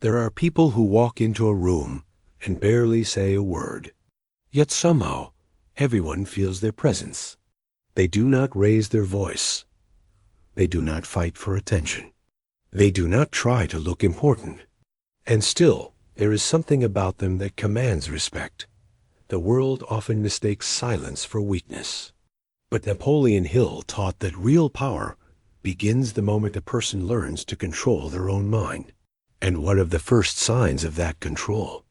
There are people who walk into a room and barely say a word. Yet somehow, everyone feels their presence. They do not raise their voice. They do not fight for attention. They do not try to look important. And still, there is something about them that commands respect. The world often mistakes silence for weakness. But Napoleon Hill taught that real power begins the moment a person learns to control their own mind. And one of the first signs of that control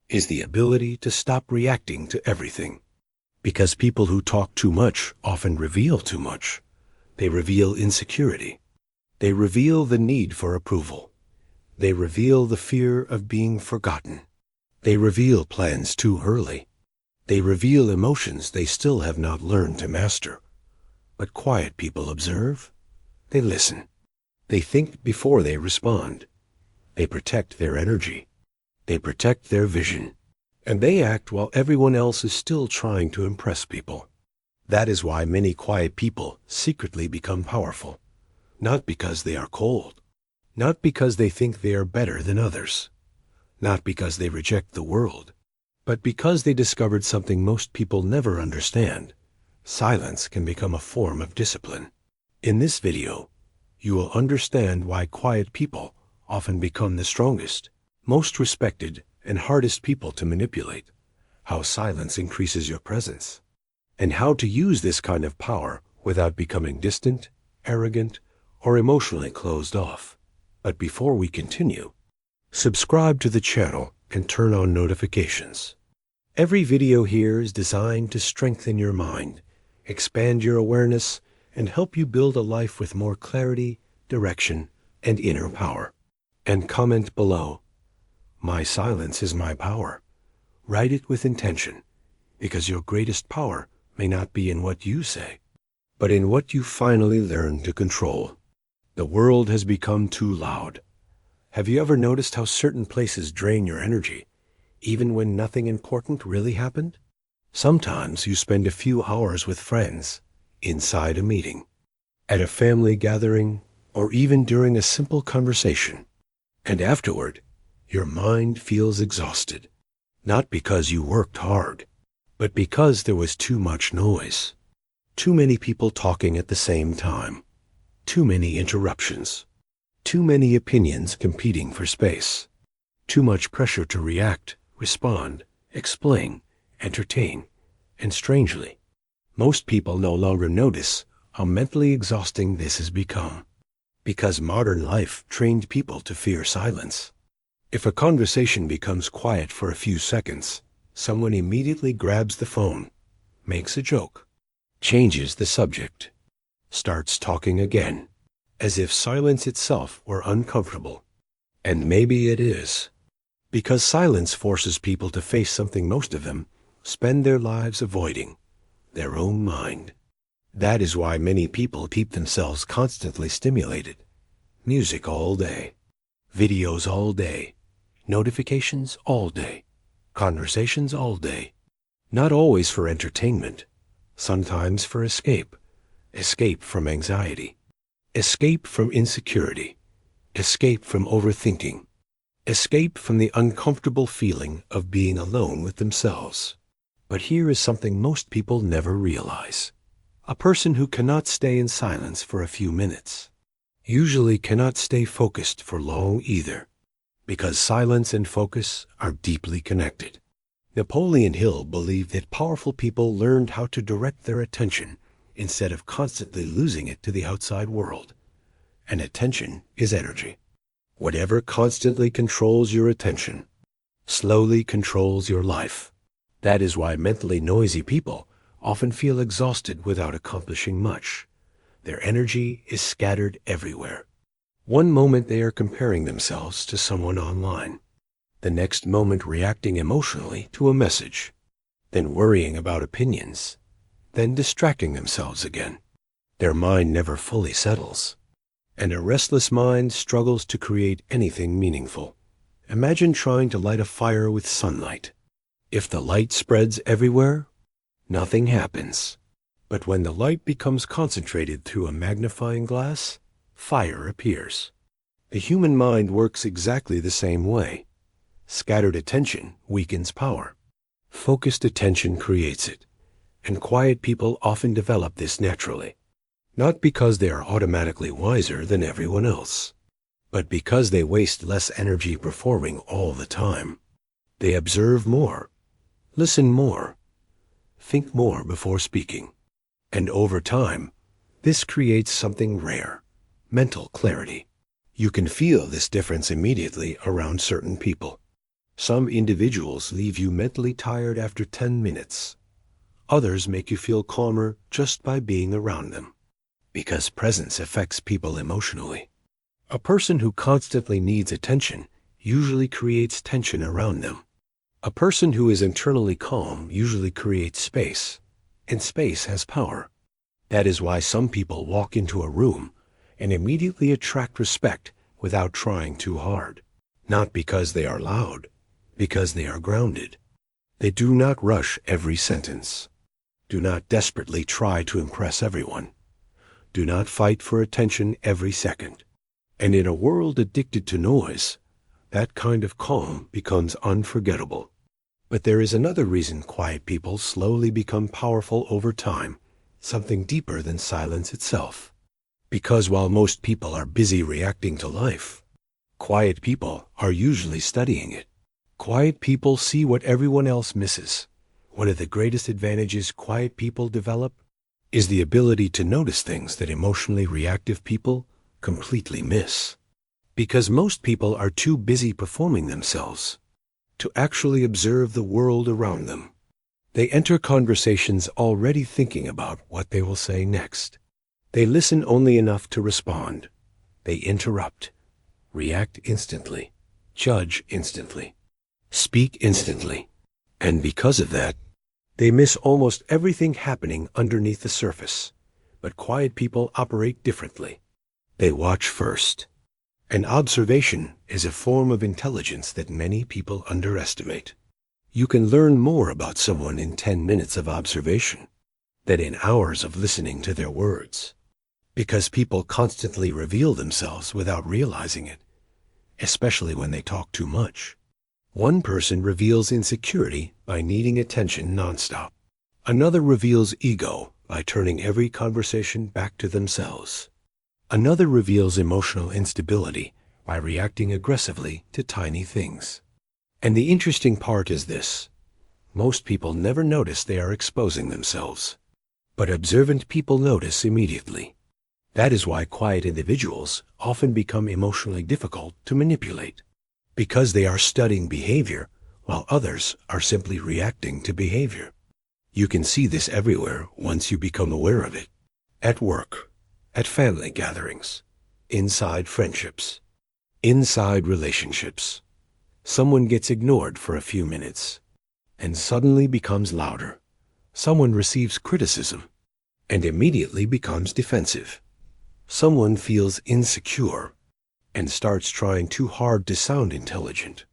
is the ability to stop reacting to everything. Because people who talk too much often reveal too much. They reveal insecurity. They reveal the need for approval. They reveal the fear of being forgotten. They reveal plans too early. They reveal emotions they still have not learned to master. But quiet people observe. They listen. They think before they respond. They protect their energy. They protect their vision. And they act while everyone else is still trying to impress people. That is why many quiet people secretly become powerful. Not because they are cold. Not because they think they are better than others. Not because they reject the world. But because they discovered something most people never understand. Silence can become a form of discipline. In this video, you will understand why quiet people often become the strongest, most respected, and hardest people to manipulate, how silence increases your presence, and how to use this kind of power without becoming distant, arrogant, or emotionally closed off. But before we continue, subscribe to the channel and turn on notifications. Every video here is designed to strengthen your mind, expand your awareness, and help you build a life with more clarity, direction, and inner power. And comment below, "My silence is my power." Write it with intention, because your greatest power may not be in what you say, but in what you finally learn to control. The world has become too loud. Have you ever noticed how certain places drain your energy, even when nothing important really happened? Sometimes you spend a few hours with friends, inside a meeting, at a family gathering, or even during a simple conversation. And afterward, your mind feels exhausted, not because you worked hard, but because there was too much noise. Too many people talking at the same time. Too many interruptions. Too many opinions competing for space. Too much pressure to react, respond, explain, entertain. And strangely, most people no longer notice how mentally exhausting this has become. Because modern life trained people to fear silence. If a conversation becomes quiet for a few seconds, someone immediately grabs the phone, makes a joke, changes the subject, starts talking again, as if silence itself were uncomfortable. And maybe it is. Because silence forces people to face something most of them spend their lives avoiding, their own mind. That is why many people keep themselves constantly stimulated. Music all day, videos all day, notifications all day, conversations all day. Not always for entertainment, sometimes for escape. Escape from anxiety, escape from insecurity, escape from overthinking, escape from the uncomfortable feeling of being alone with themselves. But here is something most people never realize. A person who cannot stay in silence for a few minutes usually cannot stay focused for long either, because silence and focus are deeply connected. Napoleon Hill believed that powerful people learned how to direct their attention instead of constantly losing it to the outside world. And attention is energy. Whatever constantly controls your attention slowly controls your life. That is why mentally noisy people often feel exhausted without accomplishing much. Their energy is scattered everywhere. One moment they are comparing themselves to someone online. The next moment reacting emotionally to a message. Then worrying about opinions. Then distracting themselves again. Their mind never fully settles. And a restless mind struggles to create anything meaningful. Imagine trying to light a fire with sunlight. If the light spreads everywhere, nothing happens. But when the light becomes concentrated through a magnifying glass, fire appears. The human mind works exactly the same way. Scattered attention weakens power. Focused attention creates it, and quiet people often develop this naturally. Not because they are automatically wiser than everyone else, but because they waste less energy performing all the time. They observe more, listen more, think more before speaking. And over time, this creates something rare, mental clarity. You can feel this difference immediately around certain people. Some individuals leave you mentally tired after 10 minutes. Others make you feel calmer just by being around them. Because presence affects people emotionally. A person who constantly needs attention usually creates tension around them. A person who is internally calm usually creates space, and space has power. That is why some people walk into a room and immediately attract respect without trying too hard. Not because they are loud, because they are grounded. They do not rush every sentence. Do not desperately try to impress everyone. Do not fight for attention every second. And in a world addicted to noise, that kind of calm becomes unforgettable. But there is another reason quiet people slowly become powerful over time, something deeper than silence itself. Because while most people are busy reacting to life, quiet people are usually studying it. Quiet people see what everyone else misses. One of the greatest advantages quiet people develop is the ability to notice things that emotionally reactive people completely miss. Because most people are too busy performing themselves to actually observe the world around them. They enter conversations already thinking about what they will say next. They listen only enough to respond. They interrupt, react instantly, judge instantly, speak instantly. And because of that, they miss almost everything happening underneath the surface. But quiet people operate differently. They watch first. And observation is a form of intelligence that many people underestimate. You can learn more about someone in 10 minutes of observation than in hours of listening to their words. Because people constantly reveal themselves without realizing it, especially when they talk too much. One person reveals insecurity by needing attention nonstop. Another reveals ego by turning every conversation back to themselves. Another reveals emotional instability by reacting aggressively to tiny things. And the interesting part is this. Most people never notice they are exposing themselves. But observant people notice immediately. That is why quiet individuals often become emotionally difficult to manipulate. Because they are studying behavior, while others are simply reacting to behavior. You can see this everywhere once you become aware of it. At work, at family gatherings, inside friendships, inside relationships. Someone gets ignored for a few minutes and suddenly becomes louder. Someone receives criticism and immediately becomes defensive. Someone feels insecure and starts trying too hard to sound intelligent.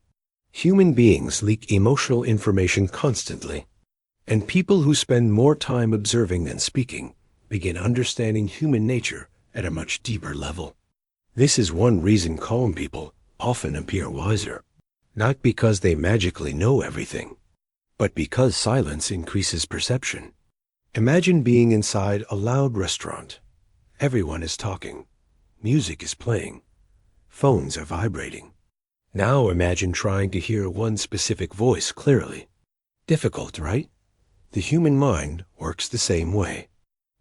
Human beings leak emotional information constantly, and people who spend more time observing than speaking begin understanding human nature at a much deeper level. This is one reason calm people often appear wiser, not because they magically know everything, but because silence increases perception. Imagine being inside a loud restaurant. Everyone is talking. Music is playing. Phones are vibrating. Now imagine trying to hear one specific voice clearly. Difficult, right? The human mind works the same way.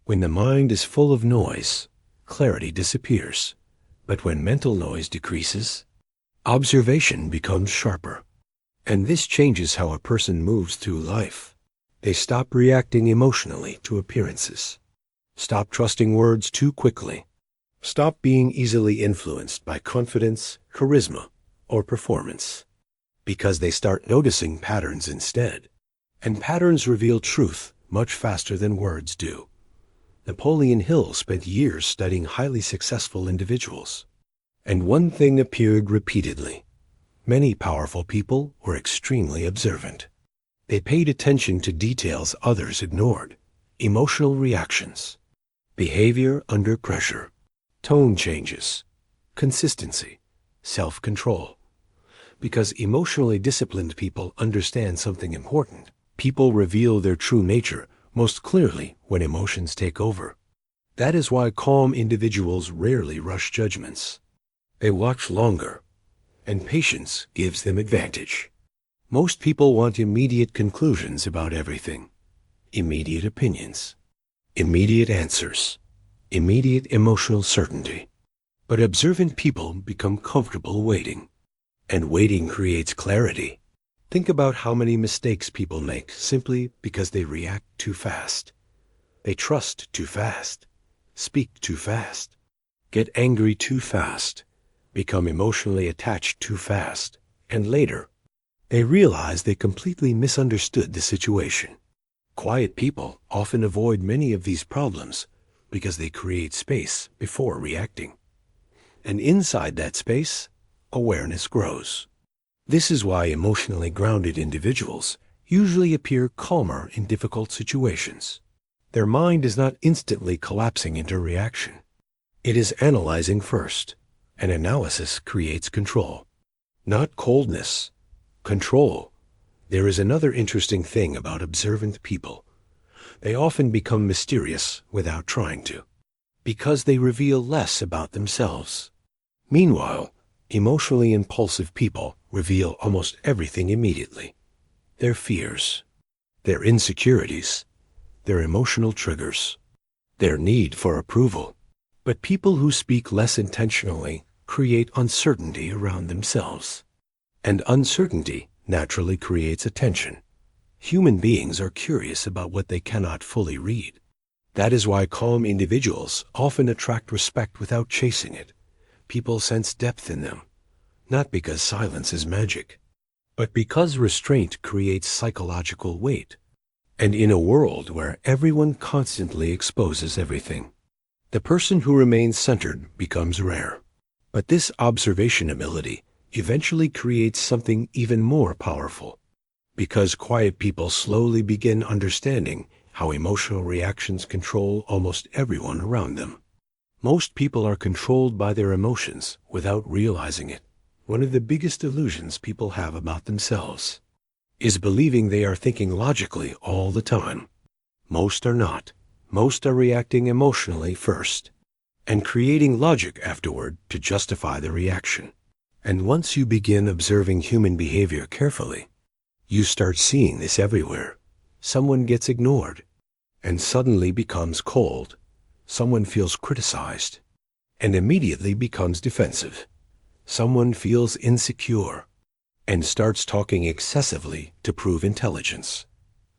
When the mind is full of noise, clarity disappears. But when mental noise decreases, observation becomes sharper. And this changes how a person moves through life. They stop reacting emotionally to appearances. Stop trusting words too quickly. Stop being easily influenced by confidence, charisma, or performance. Because they start noticing patterns instead. And patterns reveal truth much faster than words do. Napoleon Hill spent years studying highly successful individuals. And one thing appeared repeatedly. Many powerful people were extremely observant. They paid attention to details others ignored. Emotional reactions, behavior under pressure, tone changes, consistency, self-control. Because emotionally disciplined people understand something important. People reveal their true nature most clearly when emotions take over. That is why calm individuals rarely rush judgments. They watch longer, and patience gives them advantage. Most people want immediate conclusions about everything, immediate opinions, immediate answers, immediate emotional certainty. But observant people become comfortable waiting, and waiting creates clarity. Think about how many mistakes people make simply because they react too fast. They trust too fast, speak too fast, get angry too fast, become emotionally attached too fast, and later, they realize they completely misunderstood the situation. Quiet people often avoid many of these problems because they create space before reacting. And inside that space, awareness grows. This is why emotionally grounded individuals usually appear calmer in difficult situations. Their mind is not instantly collapsing into reaction. It is analyzing first, and analysis creates control. Not coldness, control. There is another interesting thing about observant people. They often become mysterious without trying to, because they reveal less about themselves. Meanwhile, emotionally impulsive people reveal almost everything immediately. Their fears, their insecurities, their emotional triggers, their need for approval. But people who speak less intentionally create uncertainty around themselves. And uncertainty naturally creates attention. Human beings are curious about what they cannot fully read. That is why calm individuals often attract respect without chasing it. People sense depth in them, not because silence is magic, but because restraint creates psychological weight. And in a world where everyone constantly exposes everything, the person who remains centered becomes rare. But this observation ability eventually creates something even more powerful, because quiet people slowly begin understanding how emotional reactions control almost everyone around them. Most people are controlled by their emotions without realizing it. One of the biggest illusions people have about themselves is believing they are thinking logically all the time. Most are not. Most are reacting emotionally first, and creating logic afterward to justify the reaction. And once you begin observing human behavior carefully, you start seeing this everywhere. Someone gets ignored and suddenly becomes cold. Someone feels criticized and immediately becomes defensive. Someone feels insecure and starts talking excessively to prove intelligence.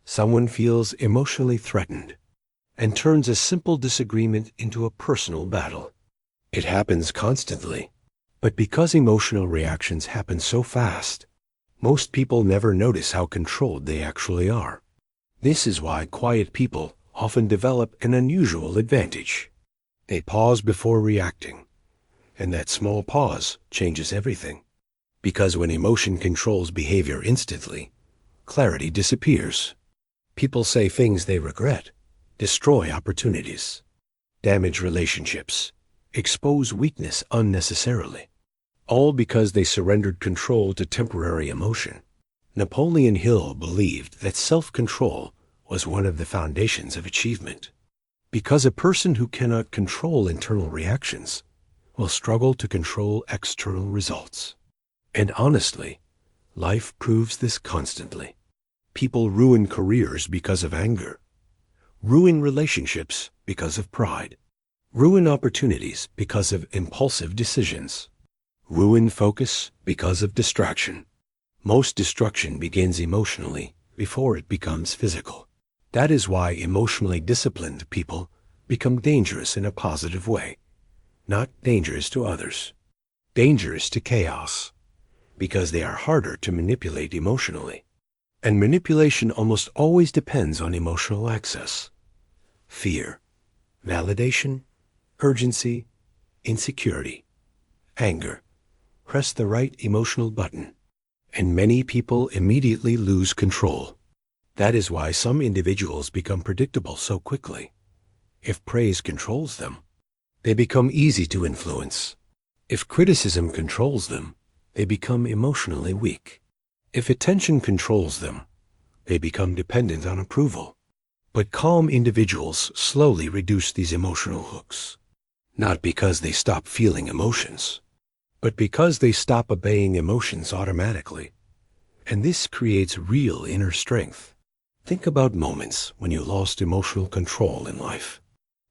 Someone feels emotionally threatened and turns a simple disagreement into a personal battle. It happens constantly. But because emotional reactions happen so fast, most people never notice how controlled they actually are. This is why quiet people often develop an unusual advantage. They pause before reacting, and that small pause changes everything. Because when emotion controls behavior instantly, clarity disappears. People say things they regret, destroy opportunities, damage relationships, expose weakness unnecessarily, all because they surrendered control to temporary emotion. Napoleon Hill believed that self-control was one of the foundations of achievement, because a person who cannot control internal reactions will struggle to control external results. And honestly, life proves this constantly. People ruin careers because of anger, ruin relationships because of pride, ruin opportunities because of impulsive decisions, ruin focus because of distraction. Most destruction begins emotionally before it becomes physical. That is why emotionally disciplined people become dangerous in a positive way, not dangerous to others, dangerous to chaos, because they are harder to manipulate emotionally. And manipulation almost always depends on emotional access. Fear, validation, urgency, insecurity, anger. Press the right emotional button, and many people immediately lose control. That is why some individuals become predictable so quickly. If praise controls them, they become easy to influence. If criticism controls them, they become emotionally weak. If attention controls them, they become dependent on approval. But calm individuals slowly reduce these emotional hooks, not because they stop feeling emotions, but because they stop obeying emotions automatically. And this creates real inner strength. Think about moments when you lost emotional control in life.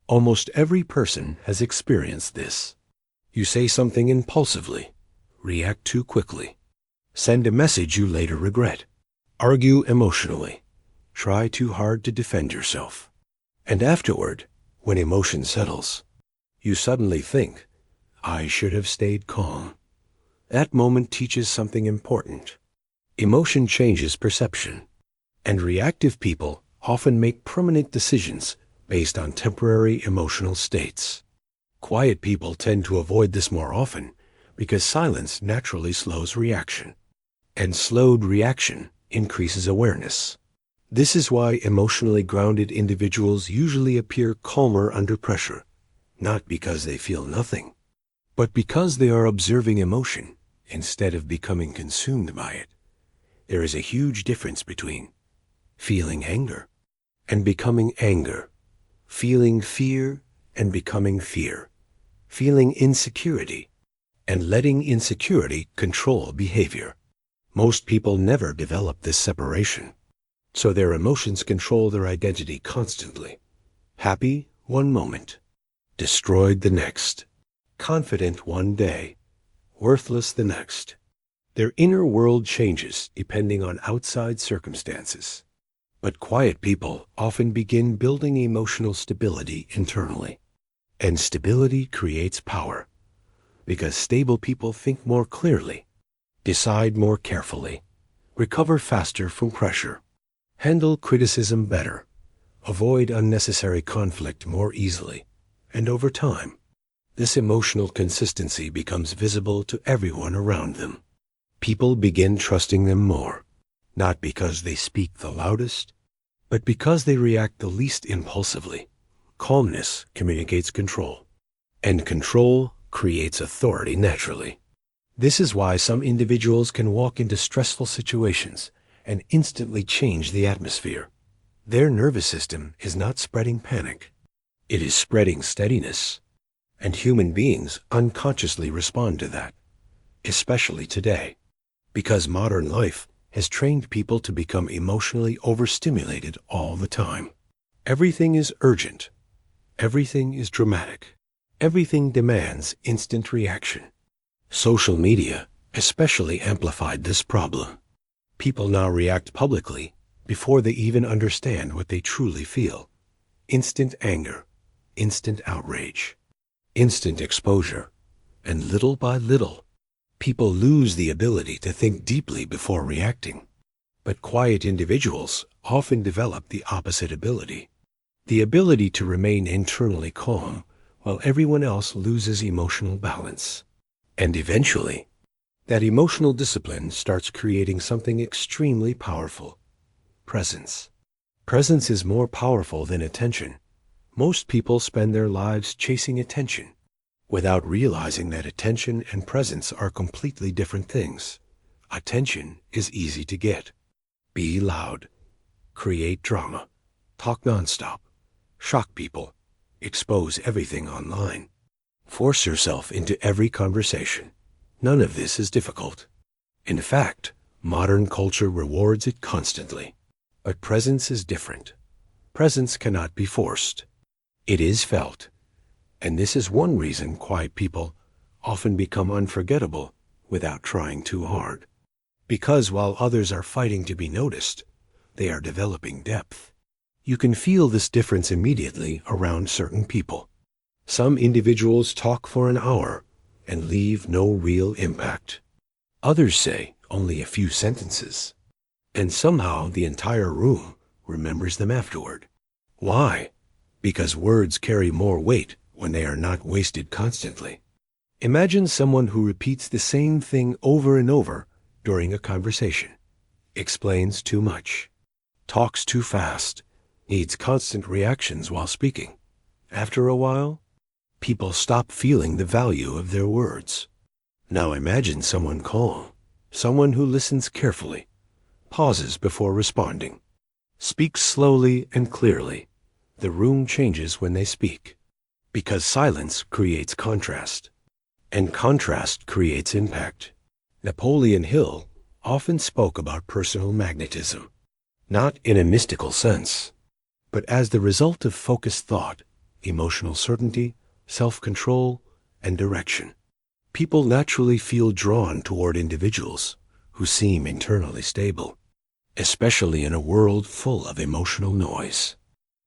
Almost every person has experienced this. You say something impulsively, react too quickly, send a message you later regret, argue emotionally, try too hard to defend yourself. And afterward, when emotion settles, you suddenly think, I should have stayed calm. That moment teaches something important. Emotion changes perception, and reactive people often make permanent decisions based on temporary emotional states. Quiet people tend to avoid this more often because silence naturally slows reaction, and slowed reaction increases awareness. This is why emotionally grounded individuals usually appear calmer under pressure, not because they feel nothing, but because they are observing emotion instead of becoming consumed by it. There is a huge difference between feeling anger and becoming anger, feeling fear and becoming fear, feeling insecurity and letting insecurity control behavior. Most people never develop this separation, so their emotions control their identity constantly. Happy one moment, destroyed the next, confident one day, worthless the next. Their inner world changes depending on outside circumstances. But quiet people often begin building emotional stability internally. And stability creates power, because stable people think more clearly, decide more carefully, recover faster from pressure, handle criticism better, avoid unnecessary conflict more easily, and over time, this emotional consistency becomes visible to everyone around them. People begin trusting them more, not because they speak the loudest, but because they react the least impulsively. Calmness communicates control, and control creates authority naturally. This is why some individuals can walk into stressful situations and instantly change the atmosphere. Their nervous system is not spreading panic. It is spreading steadiness. And human beings unconsciously respond to that, especially today, because modern life has trained people to become emotionally overstimulated all the time. Everything is urgent. Everything is dramatic. Everything demands instant reaction. Social media especially amplified this problem. People now react publicly before they even understand what they truly feel. Instant anger, instant outrage, instant exposure, and little by little, people lose the ability to think deeply before reacting. But quiet individuals often develop the opposite ability, the ability to remain internally calm while everyone else loses emotional balance. And eventually, that emotional discipline starts creating something extremely powerful: presence. Presence is more powerful than attention. Most people spend their lives chasing attention, without realizing that attention and presence are completely different things. Attention is easy to get. Be loud, create drama, talk nonstop, shock people, expose everything online, force yourself into every conversation. None of this is difficult. In fact, modern culture rewards it constantly. But presence is different. Presence cannot be forced. It is felt. And this is one reason quiet people often become unforgettable without trying too hard. Because while others are fighting to be noticed, they are developing depth. You can feel this difference immediately around certain people. Some individuals talk for an hour and leave no real impact. Others say only a few sentences, and somehow the entire room remembers them afterward. Why? Because words carry more weight when they are not wasted constantly. Imagine someone who repeats the same thing over and over during a conversation, explains too much, talks too fast, needs constant reactions while speaking. After a while, people stop feeling the value of their words. Now imagine someone calm, someone who listens carefully, pauses before responding, speaks slowly and clearly. The room changes when they speak, because silence creates contrast, and contrast creates impact. Napoleon Hill often spoke about personal magnetism, not in a mystical sense, but as the result of focused thought, emotional certainty, self-control, and direction. People naturally feel drawn toward individuals who seem internally stable, especially in a world full of emotional noise.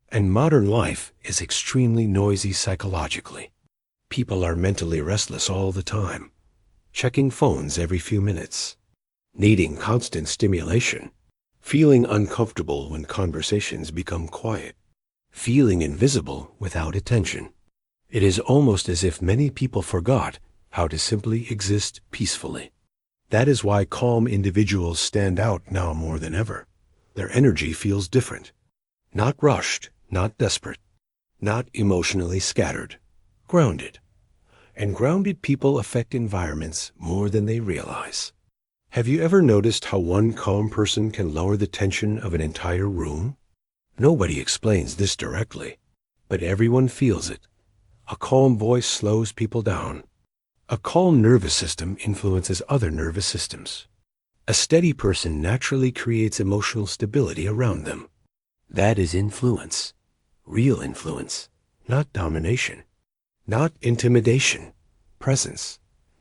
And modern life is extremely noisy psychologically. People are mentally restless all the time, checking phones every few minutes, needing constant stimulation, feeling uncomfortable when conversations become quiet, feeling invisible without attention. It is almost as if many people forgot how to simply exist peacefully. That is why calm individuals stand out now more than ever. Their energy feels different, not rushed, not desperate, not emotionally scattered, grounded. And grounded people affect environments more than they realize. Have you ever noticed how one calm person can lower the tension of an entire room? Nobody explains this directly, but everyone feels it. A calm voice slows people down. A calm nervous system influences other nervous systems. A steady person naturally creates emotional stability around them. That is influence. Real influence, not domination, not intimidation, presence.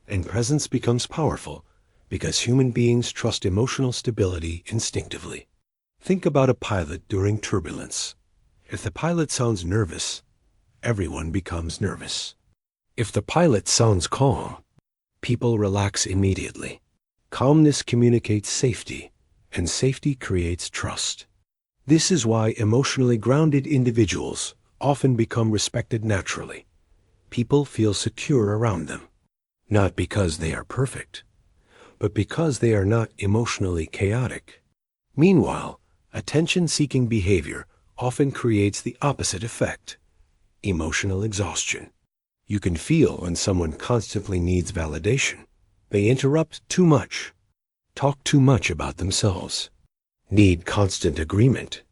And presence becomes powerful because human beings trust emotional stability instinctively. Think about a pilot during turbulence. If the pilot sounds nervous, everyone becomes nervous. If the pilot sounds calm, people relax immediately. Calmness communicates safety, and safety creates trust. This is why emotionally grounded individuals often become respected naturally. People feel secure around them, not because they are perfect, but because they are not emotionally chaotic. Meanwhile, attention-seeking behavior often creates the opposite effect: emotional exhaustion. You can feel when someone constantly needs validation. They interrupt too much, talk too much about themselves, need constant agreement,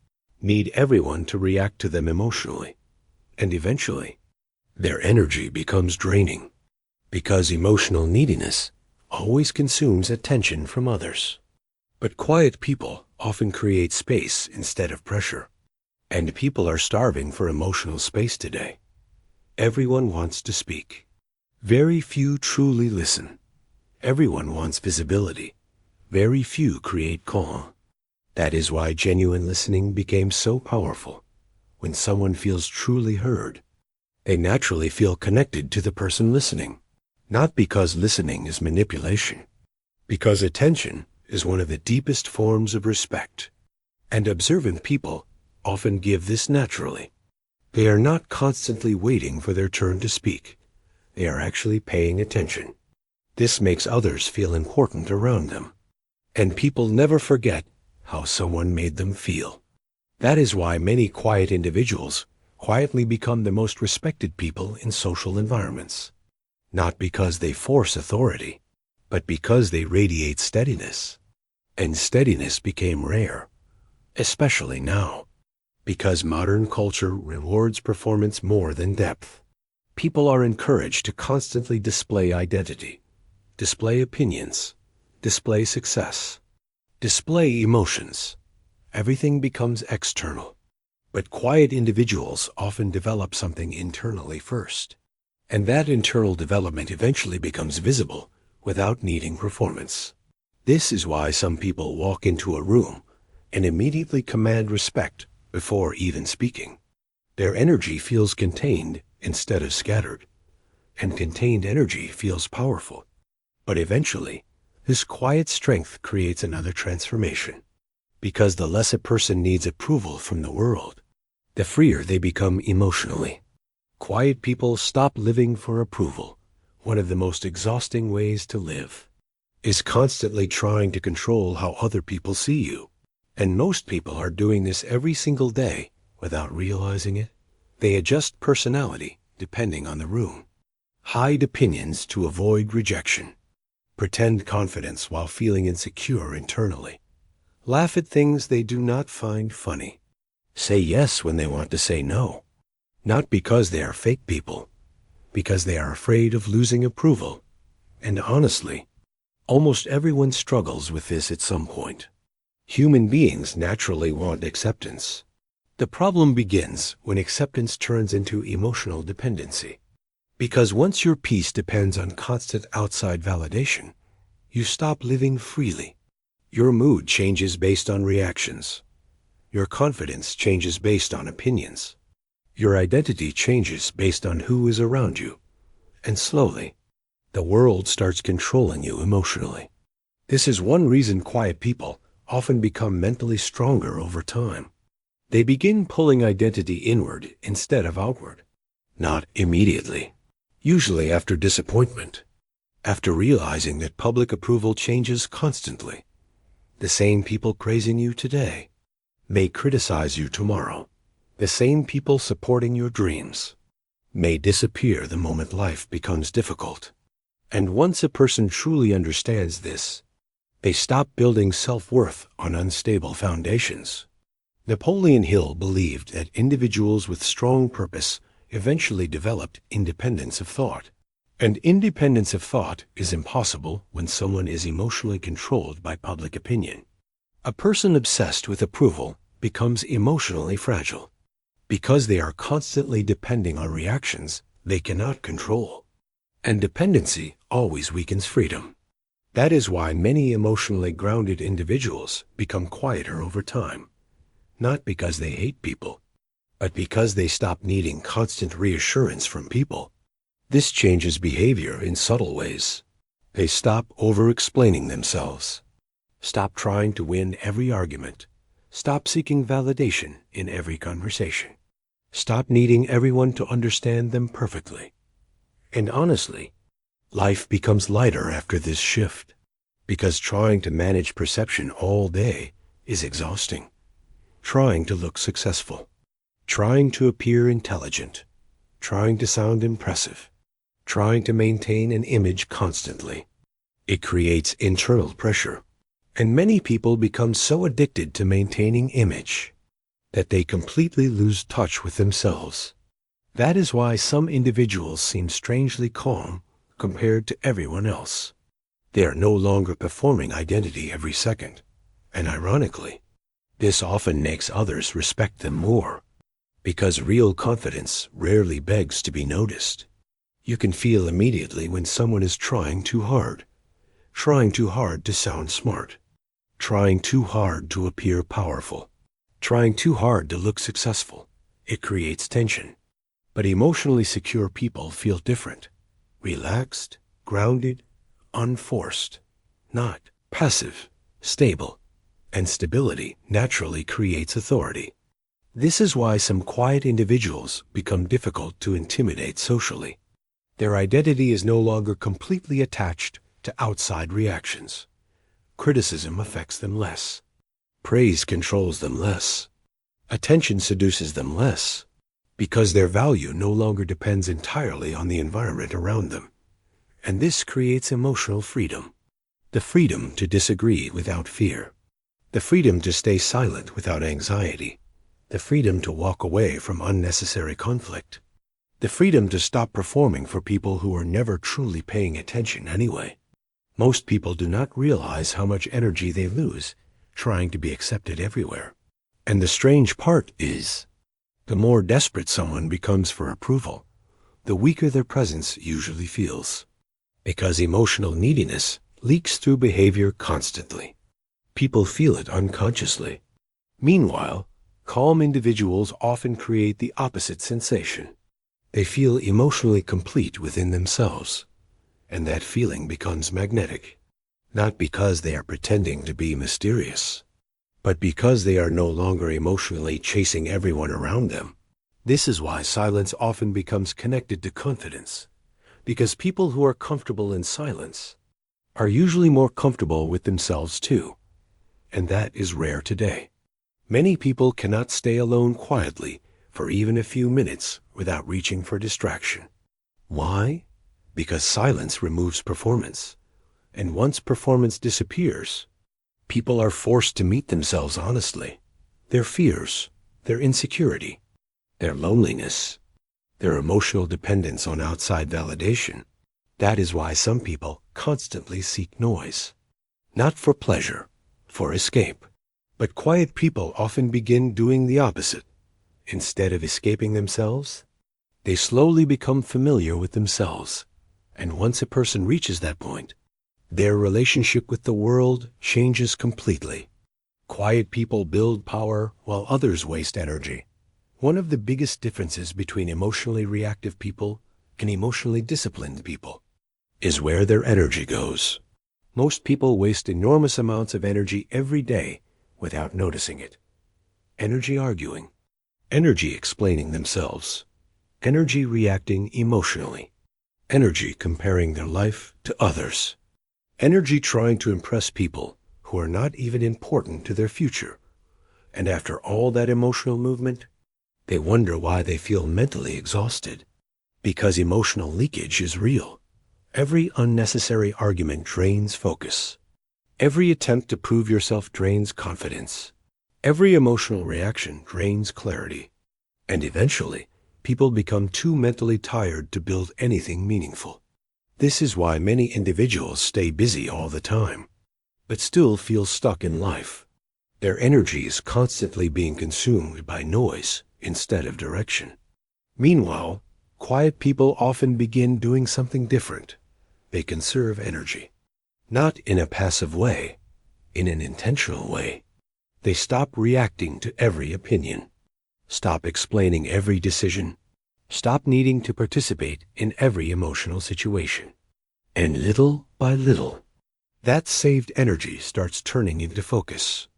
need everyone to react to them emotionally, and eventually, their energy becomes draining, because emotional neediness always consumes attention from others. But quiet people often create space instead of pressure, and people are starving for emotional space today. Everyone wants to speak. Very few truly listen. Everyone wants visibility. Very few create calm. That is why genuine listening became so powerful. When someone feels truly heard, they naturally feel connected to the person listening. Not because listening is manipulation, because attention is one of the deepest forms of respect. And observant people often give this naturally. They are not constantly waiting for their turn to speak. They are actually paying attention. This makes others feel important around them. And people never forget how someone made them feel. That is why many quiet individuals quietly become the most respected people in social environments. Not because they force authority, but because they radiate steadiness. And steadiness became rare, especially now, because modern culture rewards performance more than depth. People are encouraged to constantly display identity, display opinions, display success, display emotions. Everything becomes external. But quiet individuals often develop something internally first. And that internal development eventually becomes visible without needing performance. This is why some people walk into a room and immediately command respect before even speaking. Their energy feels contained instead of scattered, and contained energy feels powerful. But eventually, this quiet strength creates another transformation, because the less a person needs approval from the world, the freer they become emotionally. Quiet people stop living for approval. One of the most exhausting ways to live is constantly trying to control how other people see you. And most people are doing this every single day without realizing it. They adjust personality depending on the room. Hide opinions to avoid rejection. Pretend confidence while feeling insecure internally. Laugh at things they do not find funny. Say yes when they want to say no. Not because they are fake people, because they are afraid of losing approval. And honestly, almost everyone struggles with this at some point. Human beings naturally want acceptance. The problem begins when acceptance turns into emotional dependency. Because once your peace depends on constant outside validation, you stop living freely. Your mood changes based on reactions. Your confidence changes based on opinions. Your identity changes based on who is around you. And slowly, the world starts controlling you emotionally. This is one reason quiet people often become mentally stronger over time. They begin pulling identity inward instead of outward. Not immediately. Usually after disappointment. After realizing that public approval changes constantly. The same people praising you today may criticize you tomorrow. The same people supporting your dreams may disappear the moment life becomes difficult. And once a person truly understands this, they stop building self-worth on unstable foundations. Napoleon Hill believed that individuals with strong purpose eventually developed independence of thought. And independence of thought is impossible when someone is emotionally controlled by public opinion. A person obsessed with approval becomes emotionally fragile. Because they are constantly depending on reactions they cannot control. And dependency always weakens freedom. That is why many emotionally grounded individuals become quieter over time. Not because they hate people, but because they stop needing constant reassurance from people. This changes behavior in subtle ways. They stop over-explaining themselves. Stop trying to win every argument. Stop seeking validation in every conversation. Stop needing everyone to understand them perfectly. And honestly, life becomes lighter after this shift, because trying to manage perception all day is exhausting. Trying to look successful, trying to appear intelligent, trying to sound impressive, trying to maintain an image constantly. It creates internal pressure, and many people become so addicted to maintaining image that they completely lose touch with themselves. That is why some individuals seem strangely calm compared to everyone else. They are no longer performing identity every second, and ironically, this often makes others respect them more, because real confidence rarely begs to be noticed. You can feel immediately when someone is trying too hard to sound smart, trying too hard to appear powerful, trying too hard to look successful. It creates tension. But emotionally secure people feel different, relaxed, grounded, unforced, not passive, stable, and stability naturally creates authority. This is why some quiet individuals become difficult to intimidate socially. Their identity is no longer completely attached to outside reactions. Criticism affects them less. Praise controls them less. Attention seduces them less, because their value no longer depends entirely on the environment around them. And this creates emotional freedom. The freedom to disagree without fear. The freedom to stay silent without anxiety. The freedom to walk away from unnecessary conflict. The freedom to stop performing for people who are never truly paying attention anyway. Most people do not realize how much energy they lose trying to be accepted everywhere. And the strange part is, the more desperate someone becomes for approval, the weaker their presence usually feels. Because emotional neediness leaks through behavior constantly. People feel it unconsciously. Meanwhile, calm individuals often create the opposite sensation. They feel emotionally complete within themselves, and that feeling becomes magnetic, not because they are pretending to be mysterious, but because they are no longer emotionally chasing everyone around them. This is why silence often becomes connected to confidence, because people who are comfortable in silence are usually more comfortable with themselves too, and that is rare today. Many people cannot stay alone quietly for even a few minutes without reaching for distraction. Why? Because silence removes performance. And once performance disappears, people are forced to meet themselves honestly. Their fears, their insecurity, their loneliness, their emotional dependence on outside validation. That is why some people constantly seek noise. Not for pleasure, for escape. But quiet people often begin doing the opposite. Instead of escaping themselves, they slowly become familiar with themselves. And once a person reaches that point, their relationship with the world changes completely. Quiet people build power while others waste energy. One of the biggest differences between emotionally reactive people and emotionally disciplined people is where their energy goes. Most people waste enormous amounts of energy every day without noticing it. Energy arguing, energy explaining themselves, energy reacting emotionally, energy comparing their life to others, energy trying to impress people who are not even important to their future. And after all that emotional movement, they wonder why they feel mentally exhausted. Because emotional leakage is real. Every unnecessary argument drains focus. Every attempt to prove yourself drains confidence. Every emotional reaction drains clarity. And eventually, people become too mentally tired to build anything meaningful. This is why many individuals stay busy all the time, but still feel stuck in life. Their energy is constantly being consumed by noise instead of direction. Meanwhile, quiet people often begin doing something different. They conserve energy. Not in a passive way, in an intentional way. They stop reacting to every opinion. Stop explaining every decision. Stop needing to participate in every emotional situation. And little by little, that saved energy starts turning into focus.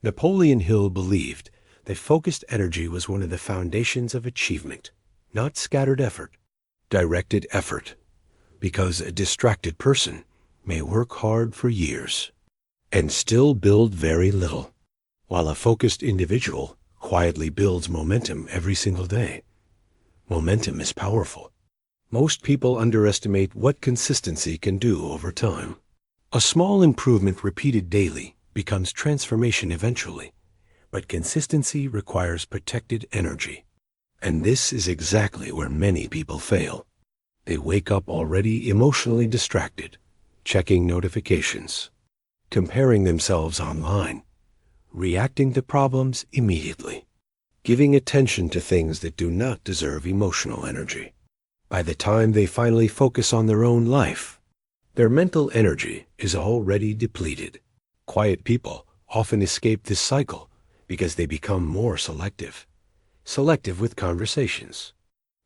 Napoleon Hill believed that focused energy was one of the foundations of achievement, not scattered effort, directed effort, because a distracted person may work hard for years and still build very little, while a focused individual quietly builds momentum every single day. Momentum is powerful. Most people underestimate what consistency can do over time. A small improvement repeated daily becomes transformation eventually, but consistency requires protected energy. And this is exactly where many people fail. They wake up already emotionally distracted, checking notifications, comparing themselves online, reacting to problems immediately, giving attention to things that do not deserve emotional energy. By the time they finally focus on their own life, their mental energy is already depleted. Quiet people often escape this cycle because they become more selective. Selective with conversations,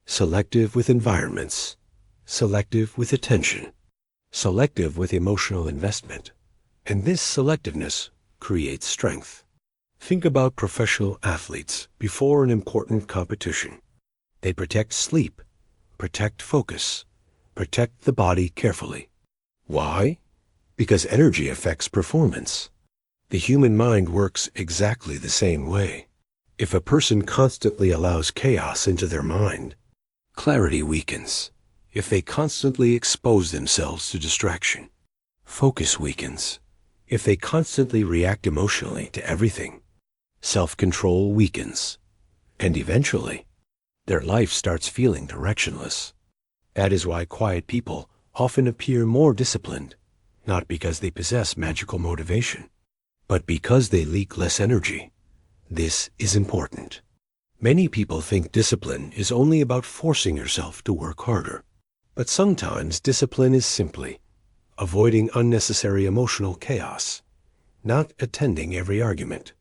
selective with environments, selective with attention, selective with emotional investment. And this selectiveness creates strength. Think about professional athletes before an important competition. They protect sleep, protect focus, protect the body carefully. Why? Because energy affects performance. The human mind works exactly the same way. If a person constantly allows chaos into their mind, clarity weakens. If they constantly expose themselves to distraction, focus weakens. If they constantly react emotionally to everything, self-control weakens. And eventually, their life starts feeling directionless. That is why quiet people often appear more disciplined, not because they possess magical motivation, but because they leak less energy. This is important. Many people think discipline is only about forcing yourself to work harder. But sometimes discipline is simply avoiding unnecessary emotional chaos, not attending every argument,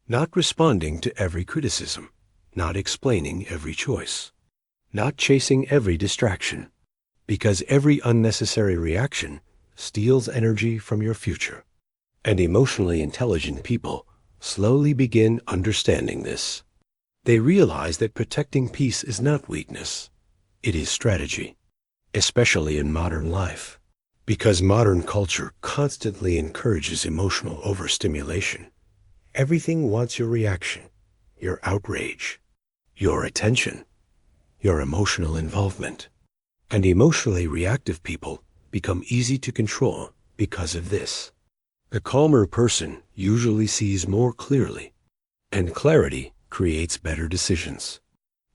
not responding to every criticism, not explaining every choice, not chasing every distraction, because every unnecessary reaction steals energy from your future. And emotionally intelligent people slowly begin understanding this. They realize that protecting peace is not weakness, it is strategy. Especially in modern life, because modern culture constantly encourages emotional overstimulation. Everything wants your reaction, your outrage, your attention, your emotional involvement. And emotionally reactive people become easy to control because of this. The calmer person usually sees more clearly, and clarity creates better decisions.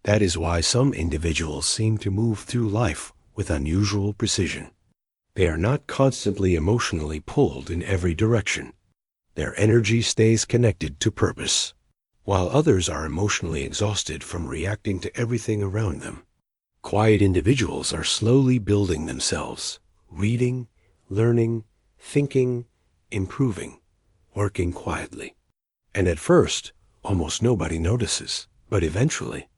That is why some individuals seem to move through life with unusual precision. They are not constantly emotionally pulled in every direction. Their energy stays connected to purpose, while others are emotionally exhausted from reacting to everything around them. Quiet individuals are slowly building themselves, reading, learning, thinking, improving, working quietly. And at first, almost nobody notices, but eventually,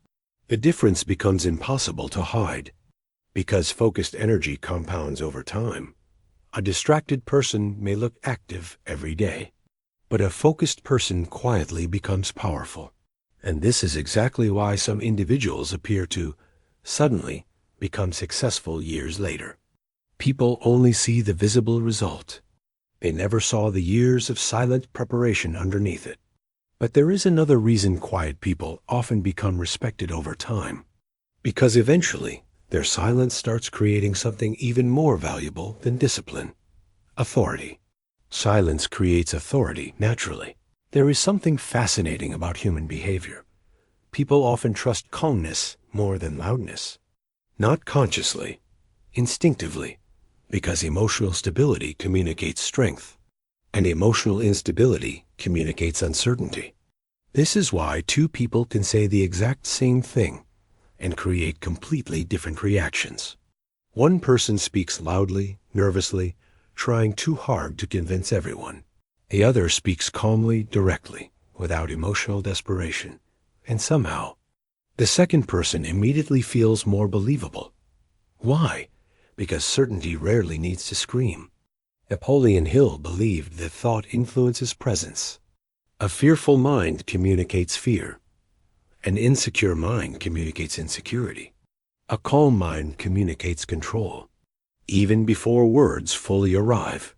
the difference becomes impossible to hide. Because focused energy compounds over time, a distracted person may look active every day, but a focused person quietly becomes powerful. And this is exactly why some individuals appear to suddenly become successful years later. People only see the visible result. They never saw the years of silent preparation underneath it. But there is another reason quiet people often become respected over time. Because eventually, their silence starts creating something even more valuable than discipline: authority. Silence creates authority naturally. There is something fascinating about human behavior. People often trust calmness more than loudness. Not consciously, instinctively, because emotional stability communicates strength, and emotional instability communicates uncertainty. This is why two people can say the exact same thing and create completely different reactions. One person speaks loudly, nervously, trying too hard to convince everyone. The other speaks calmly, directly, without emotional desperation. And somehow, the second person immediately feels more believable. Why? Because certainty rarely needs to scream. Napoleon Hill believed that thought influences presence. A fearful mind communicates fear. An insecure mind communicates insecurity. A calm mind communicates control. Even before words fully arrive,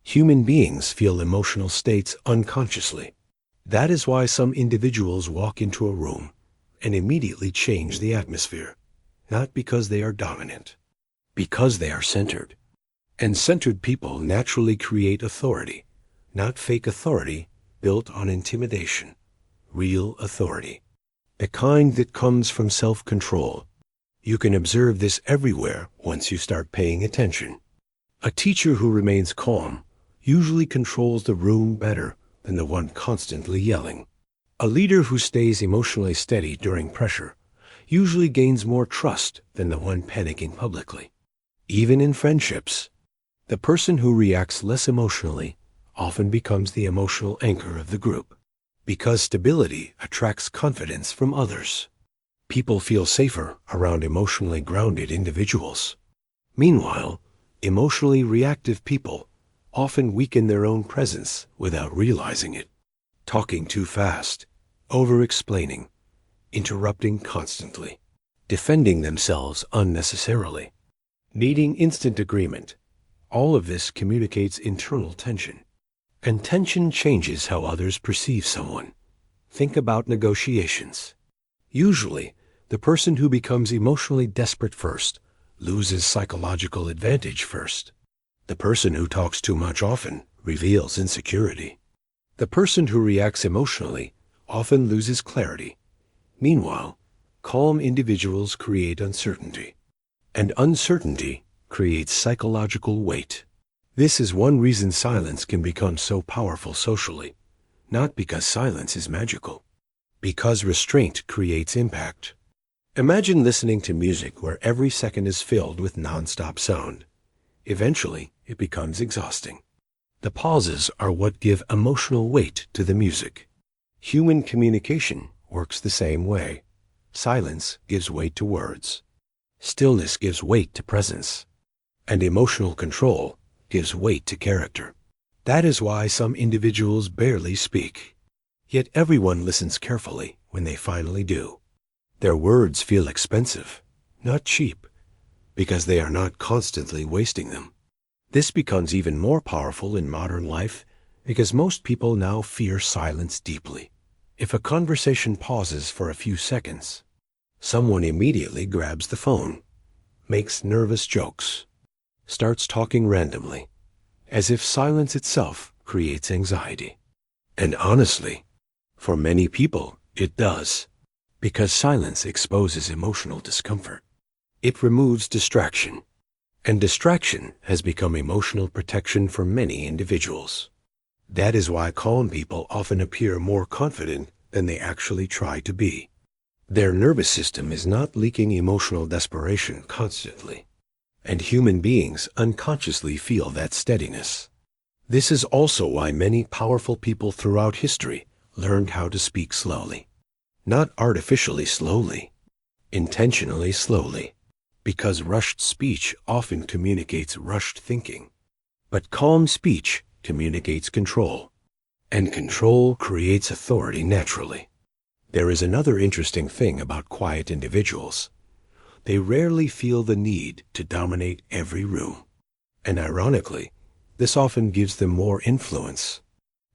human beings feel emotional states unconsciously. That is why some individuals walk into a room and immediately change the atmosphere, not because they are dominant, because they are centered. And centered people naturally create authority, not fake authority built on intimidation, real authority. The kind that comes from self-control. You can observe this everywhere once you start paying attention. A teacher who remains calm usually controls the room better than the one constantly yelling. A leader who stays emotionally steady during pressure usually gains more trust than the one panicking publicly. Even in friendships, the person who reacts less emotionally often becomes the emotional anchor of the group. Because stability attracts confidence from others. People feel safer around emotionally grounded individuals. Meanwhile, emotionally reactive people often weaken their own presence without realizing it. Talking too fast, over-explaining, interrupting constantly, defending themselves unnecessarily, needing instant agreement. All of this communicates internal tension. And tension changes how others perceive someone. Think about negotiations. Usually, the person who becomes emotionally desperate first loses psychological advantage first. The person who talks too much often reveals insecurity. The person who reacts emotionally often loses clarity. Meanwhile, calm individuals create uncertainty. And uncertainty creates psychological weight. This is one reason silence can become so powerful socially. Not because silence is magical, because restraint creates impact. Imagine listening to music where every second is filled with non-stop sound. Eventually, it becomes exhausting. The pauses are what give emotional weight to the music. Human communication works the same way. Silence gives weight to words. Stillness gives weight to presence. And emotional control gives weight to character. That is why some individuals barely speak. Yet everyone listens carefully when they finally do. Their words feel expensive, not cheap, because they are not constantly wasting them. This becomes even more powerful in modern life because most people now fear silence deeply. If a conversation pauses for a few seconds, Someone immediately grabs the phone, makes nervous jokes, starts talking randomly, as if silence itself creates anxiety. And honestly, for many people, it does, because silence exposes emotional discomfort. It removes distraction, and distraction has become emotional protection for many individuals. That is why calm people often appear more confident than they actually try to be. Their nervous system is not leaking emotional desperation constantly, and human beings unconsciously feel that steadiness. This is also why many powerful people throughout history learned how to speak slowly. Not artificially slowly, intentionally slowly, because rushed speech often communicates rushed thinking. But calm speech communicates control, and control creates authority naturally. There is another interesting thing about quiet individuals. They rarely feel the need to dominate every room. And ironically, this often gives them more influence,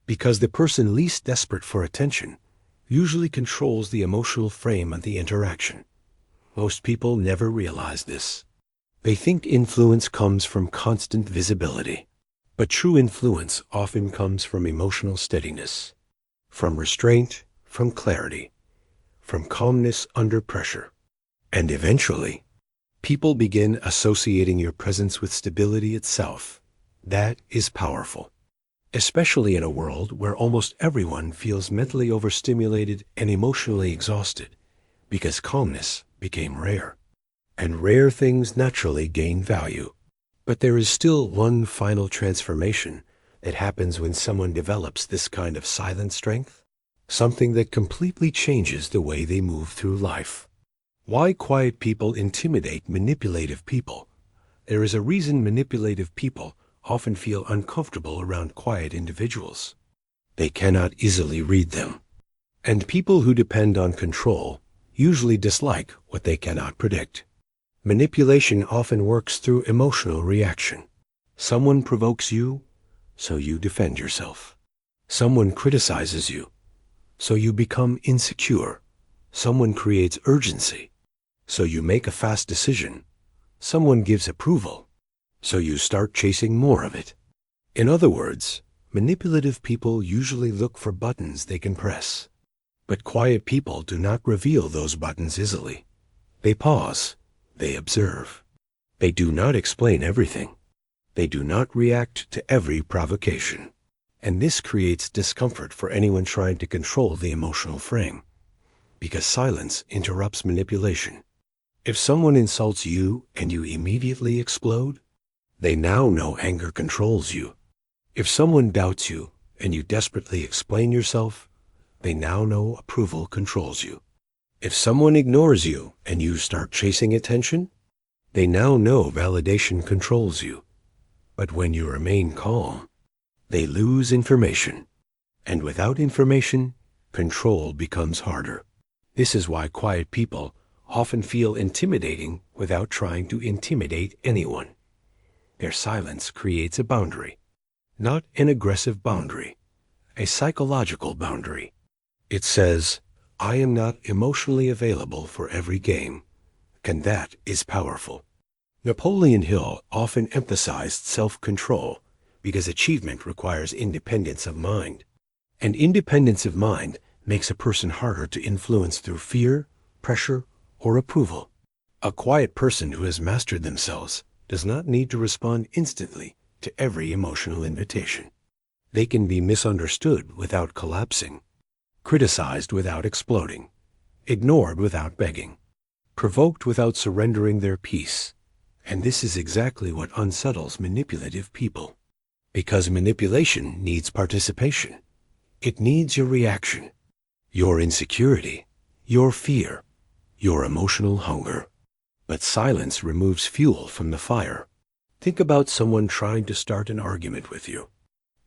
because the person least desperate for attention usually controls the emotional frame of the interaction. Most people never realize this. They think influence comes from constant visibility, but true influence often comes from emotional steadiness, from restraint, from clarity, from calmness under pressure. And eventually, people begin associating your presence with stability itself. That is powerful, especially in a world where almost everyone feels mentally overstimulated and emotionally exhausted, because calmness became rare. And rare things naturally gain value. But there is still one final transformation that happens when someone develops this kind of silent strength, something that completely changes the way they move through life. Why quiet people intimidate manipulative people? There is a reason manipulative people often feel uncomfortable around quiet individuals. They cannot easily read them. And people who depend on control usually dislike what they cannot predict. Manipulation often works through emotional reaction. Someone provokes you, so you defend yourself. Someone criticizes you, so you become insecure. Someone creates urgency, so you make a fast decision. Someone gives approval, so you start chasing more of it. In other words, manipulative people usually look for buttons they can press. But quiet people do not reveal those buttons easily. They pause. They observe. They do not explain everything. They do not react to every provocation. And this creates discomfort for anyone trying to control the emotional frame, because silence interrupts manipulation. If someone insults you and you immediately explode, they now know anger controls you. If someone doubts you and you desperately explain yourself, they now know approval controls you. If someone ignores you and you start chasing attention, they now know validation controls you. But when you remain calm, they lose information. And without information, control becomes harder. This is why quiet people often feel intimidating without trying to intimidate anyone. Their silence creates a boundary, not an aggressive boundary, a psychological boundary. It says, I am not emotionally available for every game, and that is powerful. Napoleon Hill often emphasized self-control because achievement requires independence of mind. And independence of mind makes a person harder to influence through fear, pressure, or approval. A quiet person who has mastered themselves does not need to respond instantly to every emotional invitation. They can be misunderstood without collapsing, criticized without exploding, ignored without begging, provoked without surrendering their peace. And this is exactly what unsettles manipulative people. Because manipulation needs participation. It needs your reaction, your insecurity, your fear, your emotional hunger. But silence removes fuel from the fire. Think about someone trying to start an argument with you.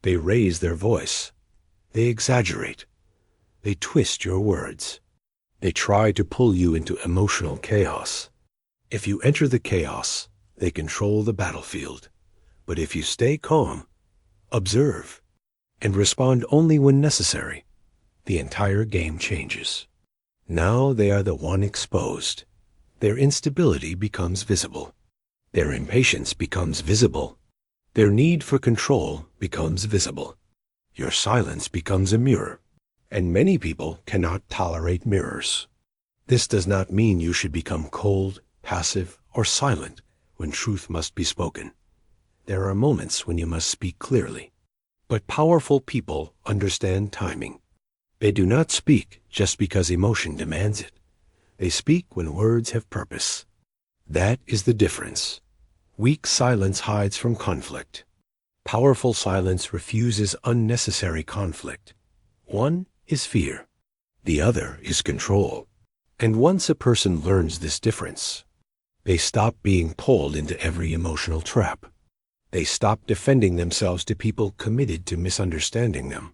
They raise their voice. They exaggerate. They twist your words. They try to pull you into emotional chaos. If you enter the chaos, they control the battlefield. But if you stay calm, observe, and respond only when necessary, the entire game changes. Now they are the one exposed. Their instability becomes visible. Their impatience becomes visible. Their need for control becomes visible. Your silence becomes a mirror, and many people cannot tolerate mirrors. This does not mean you should become cold, passive, or silent when truth must be spoken. There are moments when you must speak clearly. But powerful people understand timing. They do not speak just because emotion demands it. They speak when words have purpose. That is the difference. Weak silence hides from conflict. Powerful silence refuses unnecessary conflict. One is fear. The other is control. And once a person learns this difference, they stop being pulled into every emotional trap. They stop defending themselves to people committed to misunderstanding them.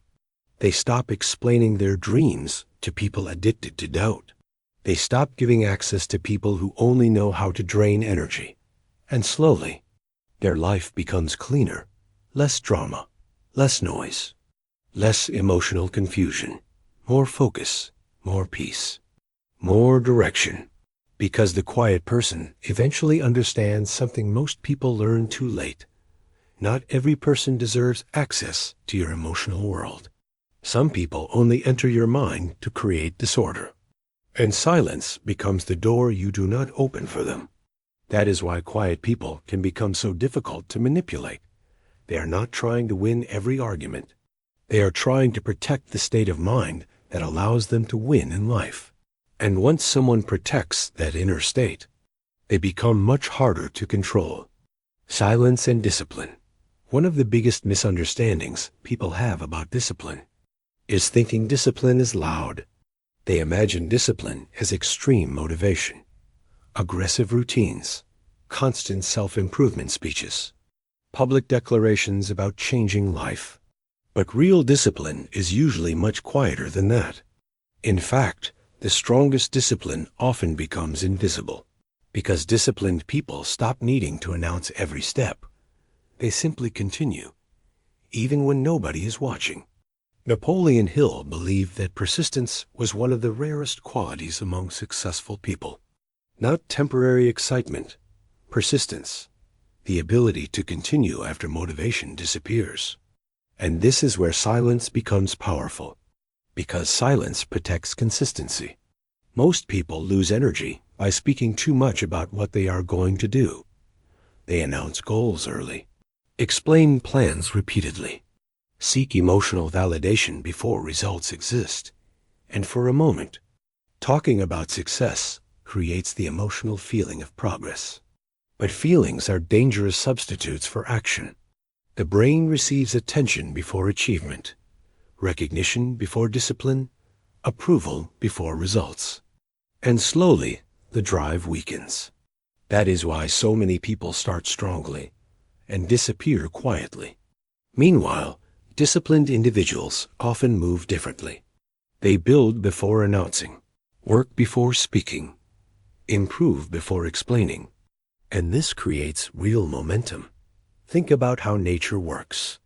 They stop explaining their dreams to people addicted to doubt. They stop giving access to people who only know how to drain energy. And slowly, their life becomes cleaner, less drama, less noise, less emotional confusion, more focus, more peace, more direction. Because the quiet person eventually understands something most people learn too late. Not every person deserves access to your emotional world. Some people only enter your mind to create disorder. And silence becomes the door you do not open for them. That is why quiet people can become so difficult to manipulate. They are not trying to win every argument. They are trying to protect the state of mind that allows them to win in life. And once someone protects that inner state, they become much harder to control. Silence and discipline. One of the biggest misunderstandings people have about discipline is thinking discipline is loud. They imagine discipline as extreme motivation, aggressive routines, constant self-improvement speeches, public declarations about changing life. But real discipline is usually much quieter than that. In fact, the strongest discipline often becomes invisible, because disciplined people stop needing to announce every step. They simply continue, even when nobody is watching. Napoleon Hill believed that persistence was one of the rarest qualities among successful people. Not temporary excitement, persistence, the ability to continue after motivation disappears. And this is where silence becomes powerful, because silence protects consistency. Most people lose energy by speaking too much about what they are going to do. They announce goals early, explain plans repeatedly, seek emotional validation before results exist. And for a moment, talking about success creates the emotional feeling of progress. But feelings are dangerous substitutes for action. The brain receives attention before achievement, recognition before discipline, approval before results. And slowly, the drive weakens. That is why so many people start strongly and disappear quietly. Meanwhile, disciplined individuals often move differently. They build before announcing, work before speaking, improve before explaining. And this creates real momentum. Think about how nature works.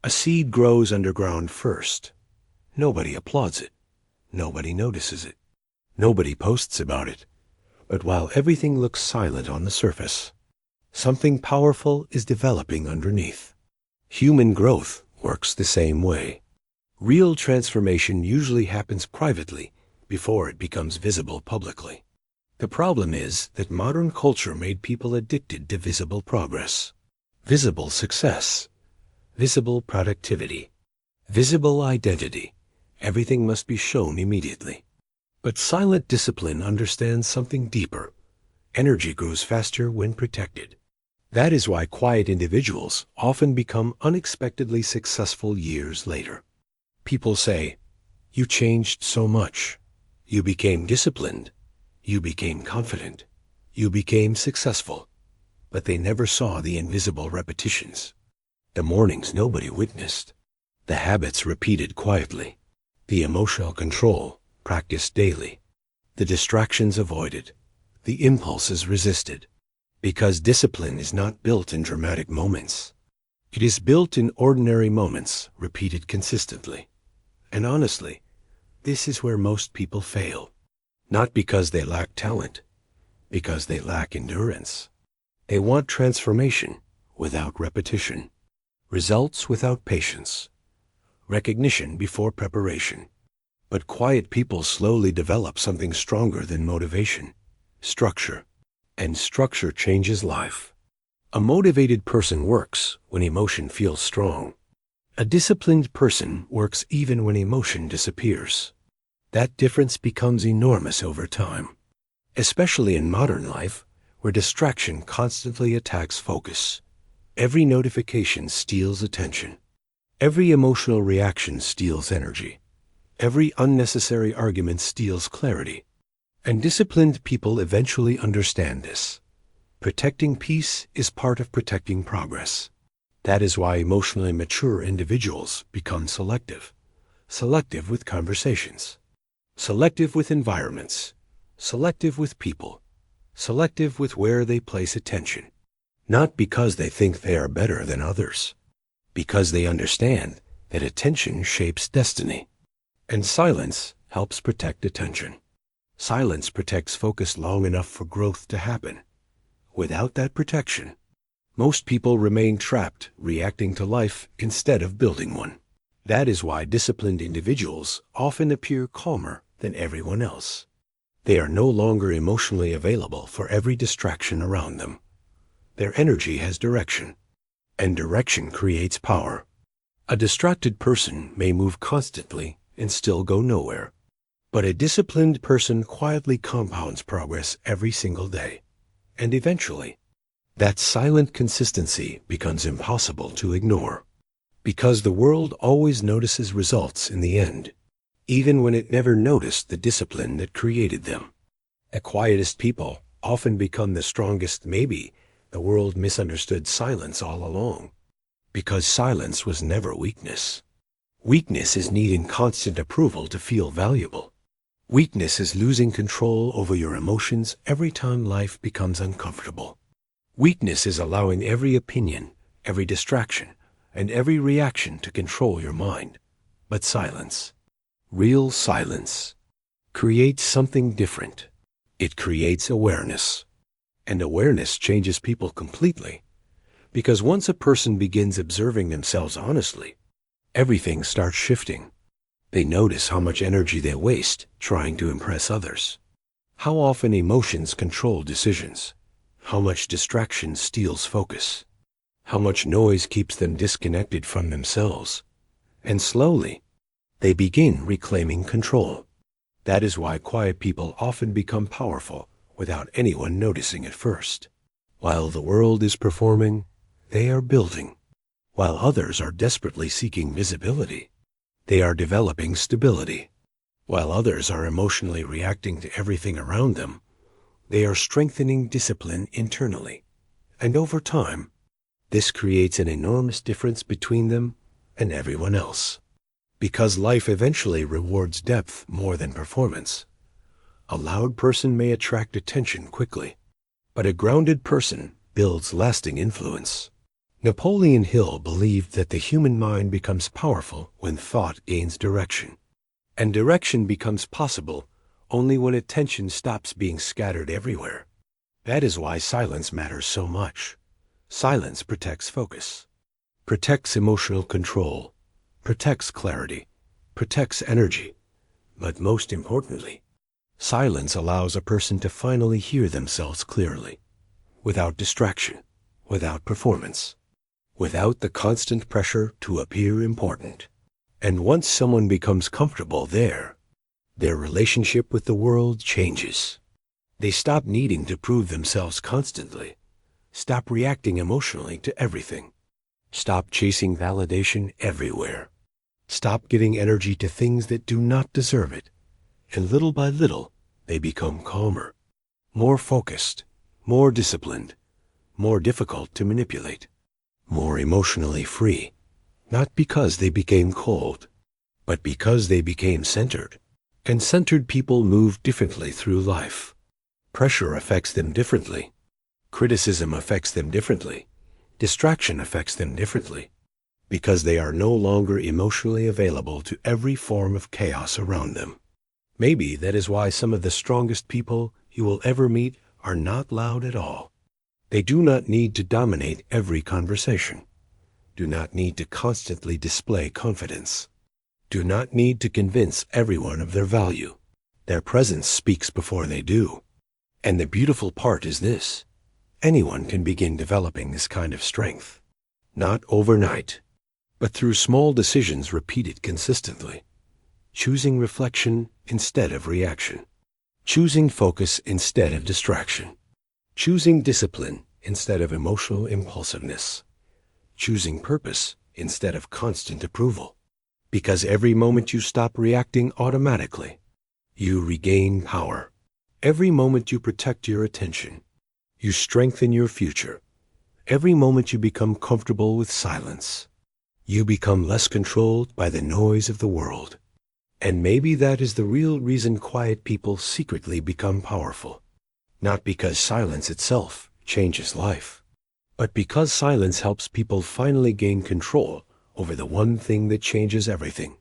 A seed grows underground first. Nobody applauds it. Nobody notices it. Nobody posts about it. But while everything looks silent on the surface, something powerful is developing underneath. Human growth works the same way. Real transformation usually happens privately before it becomes visible publicly. The problem is that modern culture made people addicted to visible progress, visible success, visible productivity, visible identity. Everything must be shown immediately. But silent discipline understands something deeper. Energy grows faster when protected. That is why quiet individuals often become unexpectedly successful years later. People say, "You changed so much. You became disciplined. You became confident. You became successful." But they never saw the invisible repetitions. The mornings nobody witnessed. The habits repeated quietly. The emotional control practiced daily. The distractions avoided. The impulses resisted. Because discipline is not built in dramatic moments. It is built in ordinary moments, repeated consistently. And honestly, this is where most people fail. not because they lack talent, because they lack endurance. They want transformation without repetition, results without patience, recognition before preparation. But quiet people slowly develop something stronger than motivation, structure. And structure changes life. A motivated person works when emotion feels strong. A disciplined person works even when emotion disappears. That difference becomes enormous over time, especially in modern life, where distraction constantly attacks focus. Every notification steals attention. Every emotional reaction steals energy. Every unnecessary argument steals clarity. And disciplined people eventually understand this. Protecting peace is part of protecting progress. That is why emotionally mature individuals become selective. Selective with conversations. Selective with environments. Selective with people. Selective with where they place attention. Not because they think they are better than others. Because they understand that attention shapes destiny. And silence helps protect attention. Silence protects focus long enough for growth to happen. Without that protection, most people remain trapped, reacting to life instead of building one. That is why disciplined individuals often appear calmer than everyone else. They are no longer emotionally available for every distraction around them. Their energy has direction, and direction creates power. A distracted person may move constantly and still go nowhere. But a disciplined person quietly compounds progress every single day. And eventually, that silent consistency becomes impossible to ignore. Because the world always notices results in the end, even when it never noticed the discipline that created them. The quietest people often become the strongest. Maybe the world misunderstood silence all along. Because silence was never weakness. Weakness is needing constant approval to feel valuable. Weakness is losing control over your emotions every time life becomes uncomfortable. Weakness is allowing every opinion, every distraction, and every reaction to control your mind. But silence, real silence, creates something different. It creates awareness. And awareness changes people completely. Because once a person begins observing themselves honestly, everything starts shifting. They notice how much energy they waste trying to impress others. How often emotions control decisions. How much distraction steals focus. How much noise keeps them disconnected from themselves. And slowly, they begin reclaiming control. That is why quiet people often become powerful without anyone noticing at first. While the world is performing, they are building. While others are desperately seeking visibility, they are developing stability. While others are emotionally reacting to everything around them, they are strengthening discipline internally. And over time, this creates an enormous difference between them and everyone else. Because life eventually rewards depth more than performance. A loud person may attract attention quickly, but a grounded person builds lasting influence. Napoleon Hill believed that the human mind becomes powerful when thought gains direction. And direction becomes possible only when attention stops being scattered everywhere. That is why silence matters so much. Silence protects focus, protects emotional control, protects clarity, protects energy. But most importantly, silence allows a person to finally hear themselves clearly, without distraction, without performance, without the constant pressure to appear important. And once someone becomes comfortable there, their relationship with the world changes. They stop needing to prove themselves constantly, stop reacting emotionally to everything, stop chasing validation everywhere, stop giving energy to things that do not deserve it, and little by little, they become calmer, more focused, more disciplined, more difficult to manipulate, more emotionally free, not because they became cold, but because they became centered. And centered people move differently through life. Pressure affects them differently. Criticism affects them differently. Distraction affects them differently. Because they are no longer emotionally available to every form of chaos around them. Maybe that is why some of the strongest people you will ever meet are not loud at all. They do not need to dominate every conversation, do not need to constantly display confidence, do not need to convince everyone of their value. Their presence speaks before they do. And the beautiful part is this: anyone can begin developing this kind of strength. Not overnight, but through small decisions repeated consistently. Choosing reflection instead of reaction. Choosing focus instead of distraction. Choosing discipline instead of emotional impulsiveness. Choosing purpose instead of constant approval. Because every moment you stop reacting automatically, you regain power. Every moment you protect your attention, you strengthen your future. Every moment you become comfortable with silence, you become less controlled by the noise of the world. And maybe that is the real reason quiet people secretly become powerful. Not because silence itself changes life, but because silence helps people finally gain control over the one thing that changes everything: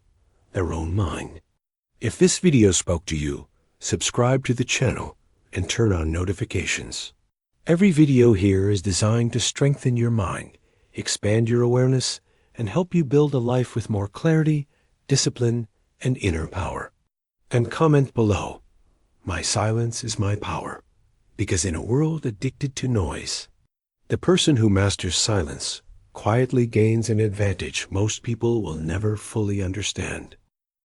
their own mind. If this video spoke to you, subscribe to the channel and turn on notifications. Every video here is designed to strengthen your mind, expand your awareness, and help you build a life with more clarity, discipline, and inner power. And comment below, "My silence is my power," because in a world addicted to noise, the person who masters silence quietly gains an advantage most people will never fully understand.